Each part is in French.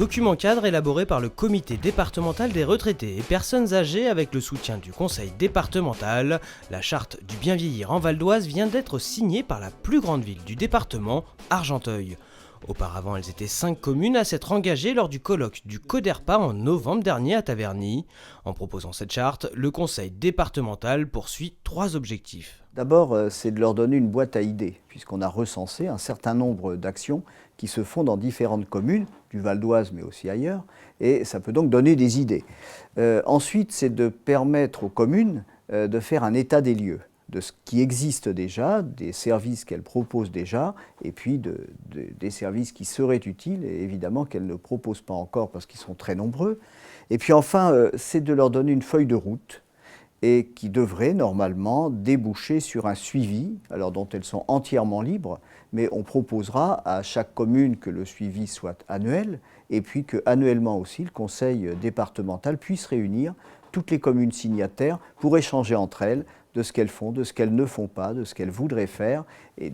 document cadre élaboré par le comité départemental des retraités et personnes âgées avec le soutien du conseil départemental, la charte du bien vieillir en Val d'Oise vient d'être signée par la plus grande ville du département, Argenteuil. Auparavant, elles étaient 5 communes à s'être engagées lors du colloque du CODERPA en novembre dernier à Taverny. En proposant cette charte, le conseil départemental poursuit 3 objectifs. D'abord, c'est de leur donner une boîte à idées, puisqu'on a recensé un certain nombre d'actions qui se font dans différentes communes, du Val d'Oise mais aussi ailleurs, et ça peut donc donner des idées. Ensuite, c'est de permettre aux communes de faire un état des lieux, de ce qui existe déjà, des services qu'elles proposent déjà, et puis des services qui seraient utiles, et évidemment qu'elles ne proposent pas encore parce qu'ils sont très nombreux. Et puis enfin, c'est de leur donner une feuille de route, et qui devrait normalement déboucher sur un suivi, alors dont elles sont entièrement libres, mais on proposera à chaque commune que le suivi soit annuel, et puis qu'annuellement aussi le conseil départemental puisse réunir toutes les communes signataires pour échanger entre elles de ce qu'elles font, de ce qu'elles ne font pas, de ce qu'elles voudraient faire, et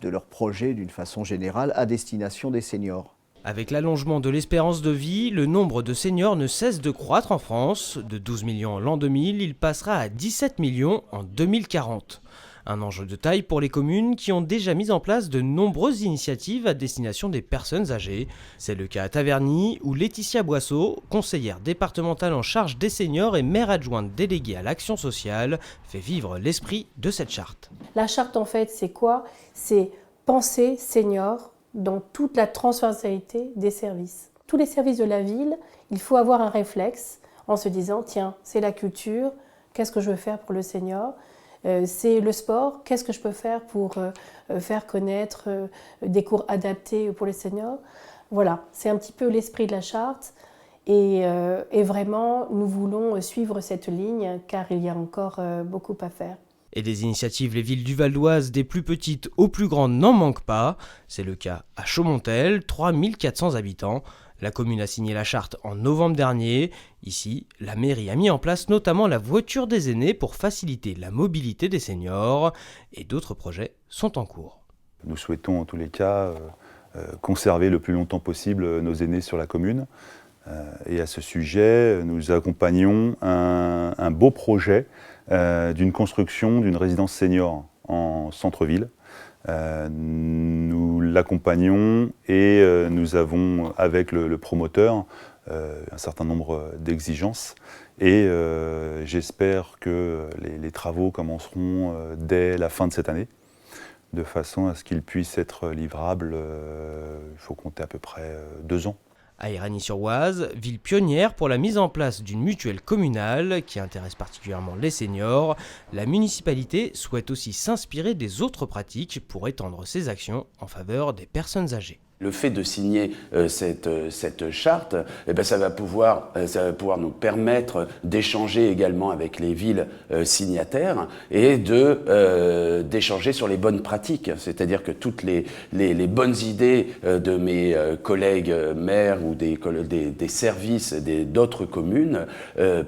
de leurs projets d'une façon générale à destination des seniors. Avec l'allongement de l'espérance de vie, le nombre de seniors ne cesse de croître en France. De 12 millions en l'an 2000, il passera à 17 millions en 2040. Un enjeu de taille pour les communes qui ont déjà mis en place de nombreuses initiatives à destination des personnes âgées. C'est le cas à Taverny où Laetitia Boisseau, conseillère départementale en charge des seniors et maire adjointe déléguée à l'action sociale, fait vivre l'esprit de cette charte. La charte en fait c'est quoi? C'est penser senior dans toute la transversalité des services. Tous les services de la ville, il faut avoir un réflexe en se disant tiens, c'est la culture, qu'est-ce que je veux faire pour le senior? C'est le sport, qu'est-ce que je peux faire pour faire connaître des cours adaptés pour les seniors? Voilà, c'est un petit peu l'esprit de la charte et vraiment nous voulons suivre cette ligne car il y a encore beaucoup à faire. Et des initiatives, les villes du Val d'Oise, des plus petites aux plus grandes, n'en manquent pas. C'est le cas à Chaumontel, 3400 habitants. La commune a signé la charte en novembre dernier. Ici, la mairie a mis en place notamment la voiture des aînés pour faciliter la mobilité des seniors. Et d'autres projets sont en cours. Nous souhaitons en tous les cas conserver le plus longtemps possible nos aînés sur la commune. Et à ce sujet, nous accompagnons un beau projet d'une construction d'une résidence senior en centre-ville. Nous l'accompagnons et nous avons avec le promoteur un certain nombre d'exigences et j'espère que les travaux commenceront dès la fin de cette année de façon à ce qu'ils puissent être livrables, il faut compter à peu près 2 ans. À Éragny-sur-Oise, ville pionnière pour la mise en place d'une mutuelle communale qui intéresse particulièrement les seniors, la municipalité souhaite aussi s'inspirer des autres pratiques pour étendre ses actions en faveur des personnes âgées. Le fait de signer cette charte, ça va pouvoir nous permettre d'échanger également avec les villes signataires et d'échanger sur les bonnes pratiques. C'est-à-dire que toutes les bonnes idées de mes collègues maires ou des services d'autres communes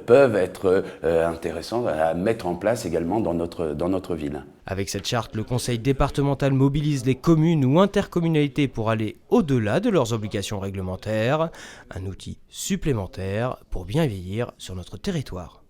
peuvent être intéressantes à mettre en place également dans notre ville. Avec cette charte, le conseil départemental mobilise les communes ou intercommunalités pour aller au-delà de leurs obligations réglementaires, un outil supplémentaire pour bien vieillir sur notre territoire.